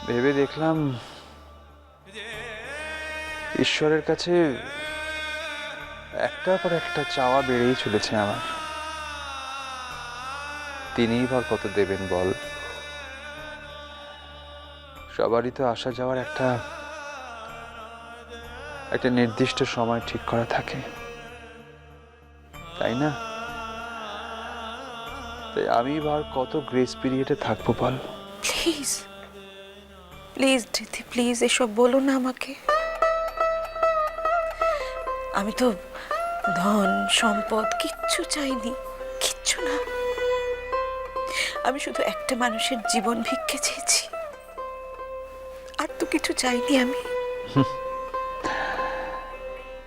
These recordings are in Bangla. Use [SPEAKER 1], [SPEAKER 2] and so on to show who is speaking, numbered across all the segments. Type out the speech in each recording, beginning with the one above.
[SPEAKER 1] ভেবে দেখলাম ঈশ্বরের কাছে একটার পর একটা চাওয়া বেড়েই চলেছে আমার। তিনিই বা কত দেবেন বল। সবারই তো আসা যাওয়ার একটা নির্দিষ্ট সময় ঠিক করা থাকে, তাই না? তাই আমি এবার কত গ্রেস পিরিয়ডে থাকবো বল।
[SPEAKER 2] প্লিজ প্লিজ দিদি, প্লিজ এসব বলো না আমাকে। আমি তো ধন সম্পদ কিচ্ছু চাইনি, কিচ্ছু না। আমি শুধু একটা মানুষের জীবন ভিক্ষে চেয়েছি, আর তো কিছু চাইনি আমি।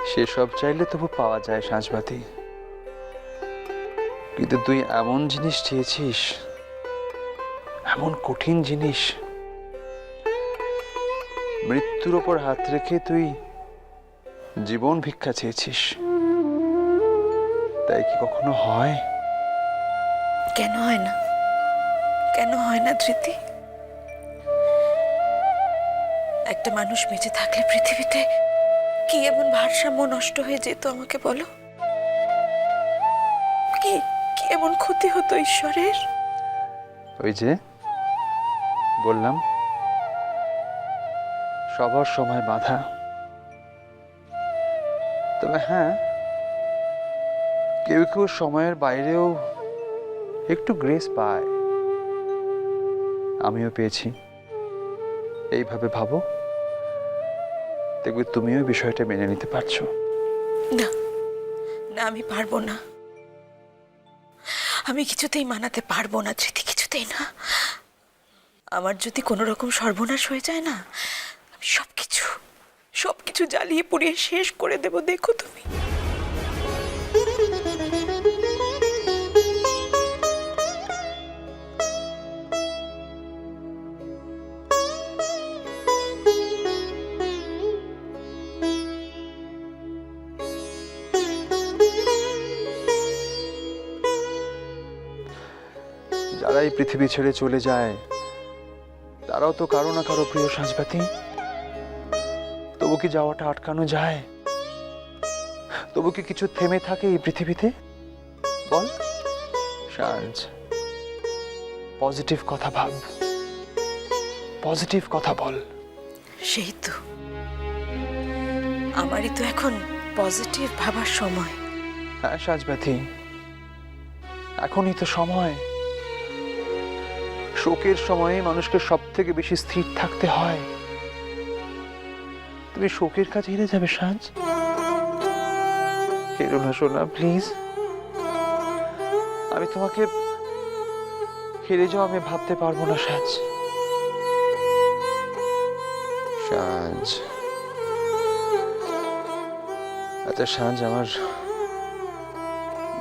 [SPEAKER 1] সেসব চাইলে তবু পাওয়া যায় সাঁঝবাতি, কিন্তু তুই এমন জিনিস চেয়েছিস, এমন কঠিন জিনিস, মৃত্যুর ওপর হাত রেখে তুই জীবন ভিক্ষা চেয়েছিস। তাই কি কখনো হয়?
[SPEAKER 2] কেন হয় না? কেন হয় না ধৃতি? একটা মানুষ বেঁচে থাকলে পৃথিবীতে কি এমন ভারসাম্য নষ্ট হয়ে যেত আমাকে বলো? কি কি এমন ক্ষতি হতো ঈশ্বরের?
[SPEAKER 1] ওই যে বললাম, সবার সময় বাধা। তবে হ্যাঁ, কেউ কেউ সময়ের বাইরেও একটু গ্রেস পায়। আমিও পেয়েছি। এইভাবে ভাবো, দেখবে তুমিও বিষয়টা মেনে নিতে পারছো।
[SPEAKER 2] না না, আমি পারবো না। আমি কিছুতেই মানাতে পারবো না ধৃতি, কিছুতেই না। আমার যদি কোনো রকম সর্বনাশ হয়ে যায় না, আমি সবকিছু জ্বালিয়ে পুড়িয়ে শেষ করে দেব, দেখো তুমি।
[SPEAKER 1] যারা এই পৃথিবী ছেড়ে চলে যায় তারাও তো কারো না কারো প্রিয় সাঁঝবাতি। তবু কি যাওয়াটা আটকানো যায়? তবু কি কিছু থেমে থাকে এই পৃথিবীতে? বল সাঁঝ, পজিটিভ কথা ভাব, পজিটিভ কথা বল।
[SPEAKER 2] সেই তো, আমারই তো এখন পজিটিভ ভাবার সময়।
[SPEAKER 1] হ্যাঁ সাঁঝবাতি, এখনই তো সময়। শোকের সময়ে মানুষকে সব থেকে বেশি স্থির থাকতে হয়। তুমি শোকের কাছে হেরে যাবে সাঁঝ। হেরো না সোনা, প্লিজ। আমি তোমাকে হেরে যাও আমি ভাবতে পারবো না সাঁঝ। সাঁঝ, আচ্ছা সাঁঝ, আমার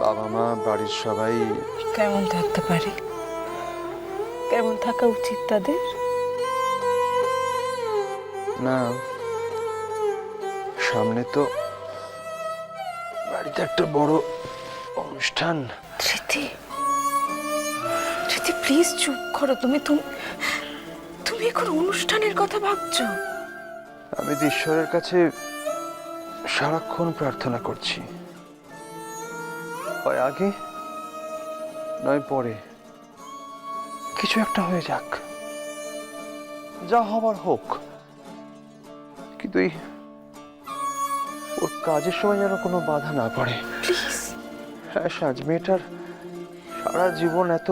[SPEAKER 1] বাবা মা, বাড়ির সবাই
[SPEAKER 2] কেমন থাকতে পারে? কেমন থাকা উচিত তাদের?
[SPEAKER 1] না, সামনে তো বাড়িতে একটা বড় অনুষ্ঠান।
[SPEAKER 2] ধৃতি, ধৃতি প্লিজ চুপ করো। তুমি তুমি তুমি এখন অনুষ্ঠানের কথা ভাবছো?
[SPEAKER 1] আমি তো ঈশ্বরের কাছে সারাক্ষণ প্রার্থনা করছি, হয় আগে নয় পরে কিছু একটা হয়ে যাক, যা হবার হোক, কিন্তু ওর কাজের সময় যেন কোনো বাধা না পড়ে।
[SPEAKER 2] প্লিজ।
[SPEAKER 1] হ্যাঁ সাজ, মেয়েটার সারা জীবন এত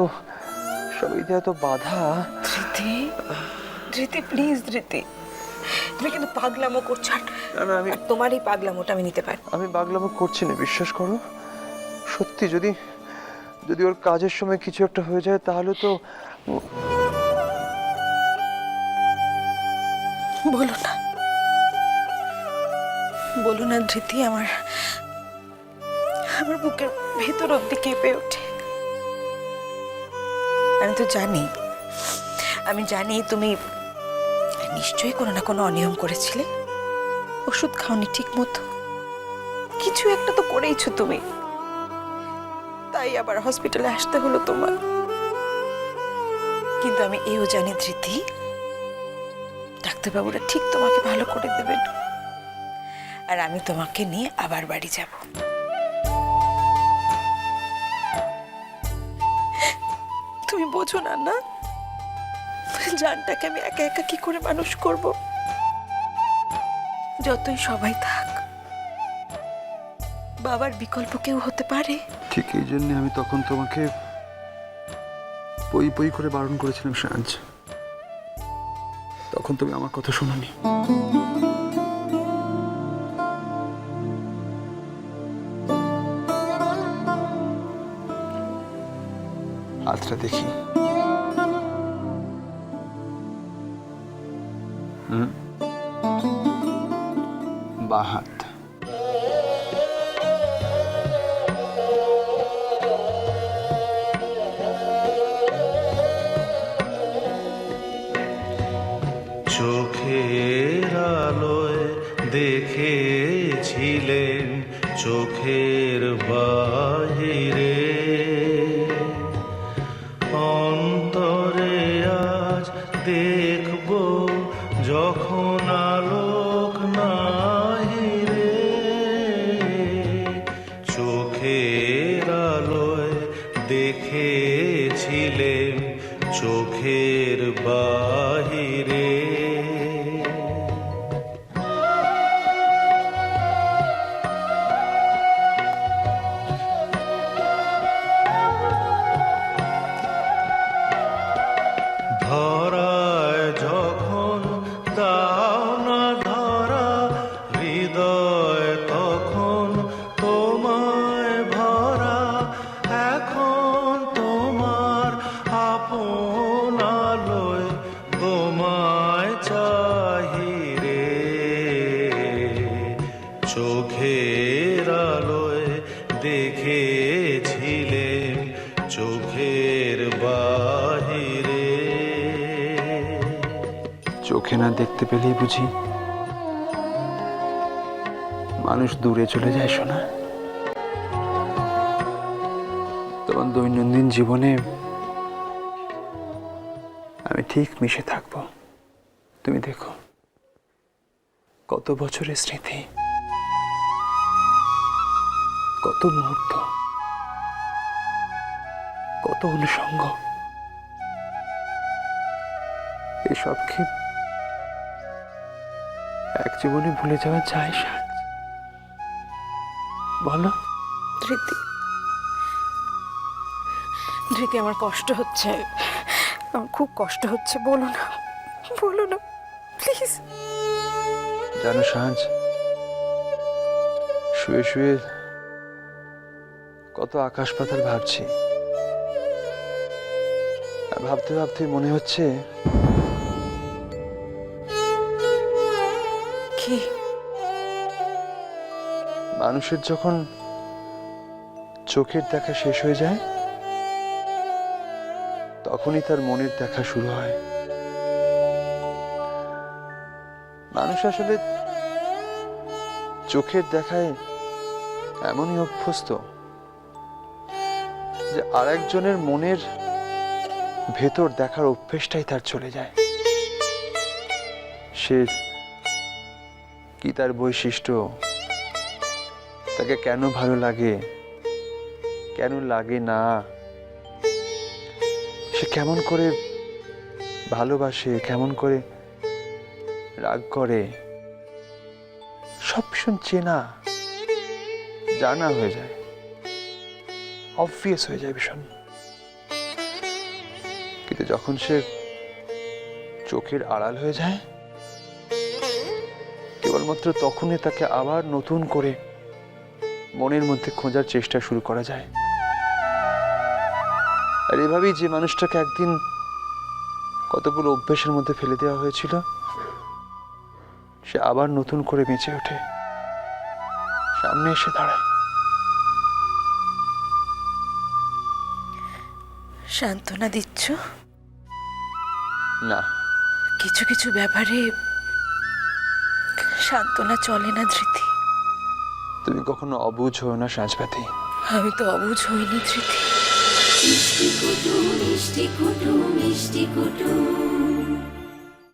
[SPEAKER 1] সবইতে এত বাধা।
[SPEAKER 2] ধৃতি, ধৃতি প্লিজ, ধৃতি তুমি কিন্তু পাগলামো করছো।
[SPEAKER 1] না আমি
[SPEAKER 2] তোমার এই পাগলামোটা আমি নিতে পারি।
[SPEAKER 1] আমি পাগলামো করছি না, বিশ্বাস করো। সত্যি, যদি যদি ওর কাজের সময় কিছু একটা হয়ে যায় তাহলে তো।
[SPEAKER 2] বলো না, বলো না ধৃতি। আমার আমার বুকের ভেতর অব্দি কেঁপে ওঠে। আমি তো জানি, আমি জানি তুমি নিশ্চয়ই কোনো না কোনো অনিয়ম করেছিলে। ওষুধ খাওনি ঠিক মতো, কিছু একটা তো করেইছো তুমি, তাই আবার হসপিটালে আসতে হলো তোমার। কিন্তু আমি এও জানি ধৃতি, ডাক্তারবাবুরা ঠিক তোমাকে ভালো করে দেবেন, আর আমি তোমাকে নিয়ে আবার বাড়ি যাব। তুমি বোঝো না না, জানটাকে আমি একা একা কি করে মানুষ করব? যতই সবাই থাক, বাবার বিকল্প কেউ হতে পারে?
[SPEAKER 1] ঠিক এই জন্য আমি তখন তোমাকে পই পই করে বারণ করেছিলাম সাজ। তখন তুমি আমার কথা শোনোনি। হাতটা দেখি। বাঁ হাত।
[SPEAKER 3] চোখের আলোয় দেখেছিলেন চোখের বাহিরে, অন্তরে আজ দেখব যখন আলোক নাহিরে। চোখের আলোয় দেখেছিলেন চোখের বাহিরে। ধরায় যখন দাও না ধরা, হৃদয় তখন তোমায় ভরা। এখন তোমার আপন আলোয় তোমায় চাহিরে। চোখের আলোয় দেখেছিলেন চোখের বাহিরে।
[SPEAKER 1] চোখে না দেখতে পেলেই বুঝি মানুষ দূরে চলে যায় শোনা। তোমার দৈনন্দিন জীবনে আমি ঠিক মিশে থাকবো। তুমি দেখো, কত বছরের স্মৃতি, কত মুহূর্ত, কত অনুষঙ্গ, এসব কি এক জীবনে ভুলে যাওয়া যায় সাজ? বলো।
[SPEAKER 2] ধৃতি, ধৃতি, আমার কষ্ট হচ্ছে, আমার খুব কষ্ট হচ্ছে। বলো না, বলো না প্লিজ।
[SPEAKER 1] জানো সাজ, শুয়ে শুয়ে কত আকাশ পাতাল ভাবছি, আর ভাবতে ভাবতে মনে হচ্ছে
[SPEAKER 2] কি,
[SPEAKER 1] মানুষের যখন চোখের দেখা শেষ হয়ে যায় তখনই তার মনের দেখা শুরু হয়। মানুষ আসলে চোখের দেখায় এমনই অভ্যস্ত যে আরেকজনের মনের ভেতর দেখার অভ্যেসটাই তার চলে যায়। সে কি তার বৈশিষ্ট্য, তাকে কেন ভালো লাগে, কেন লাগে না, সে কেমন করে ভালোবাসে, কেমন করে রাগ করে, সব ভীষণ চেনা জানা হয়ে যায়, অবভিয়াস হয়ে যায় ভীষণ। কিন্তু যখন সে চোখের আড়াল হয়ে যায়, কেবলমাত্র তখনই তাকে আবার নতুন করে মনের মধ্যে খোঁজার চেষ্টা শুরু করা যায়। আর এভাবেই যে মানুষটাকে একদিন কতগুলো অভ্যেসের মধ্যে ফেলে দেওয়া হয়েছিল, সে আবার নতুন করে বেঁচে ওঠে, সামনে এসে দাঁড়ায়।
[SPEAKER 2] সান্ত্বনা দিচ্ছ?
[SPEAKER 1] না,
[SPEAKER 2] কিছু কিছু ব্যাপারে সান্ত্বনা চলে না ধৃতি।
[SPEAKER 1] তুমি কখনো অবুঝ হও না সাজবাতি।
[SPEAKER 2] আমি তো অবুঝ হইনি ধৃতি।
[SPEAKER 4] মিষ্টি কুটু মিষ্টি কুটু মিষ্টি কুটু।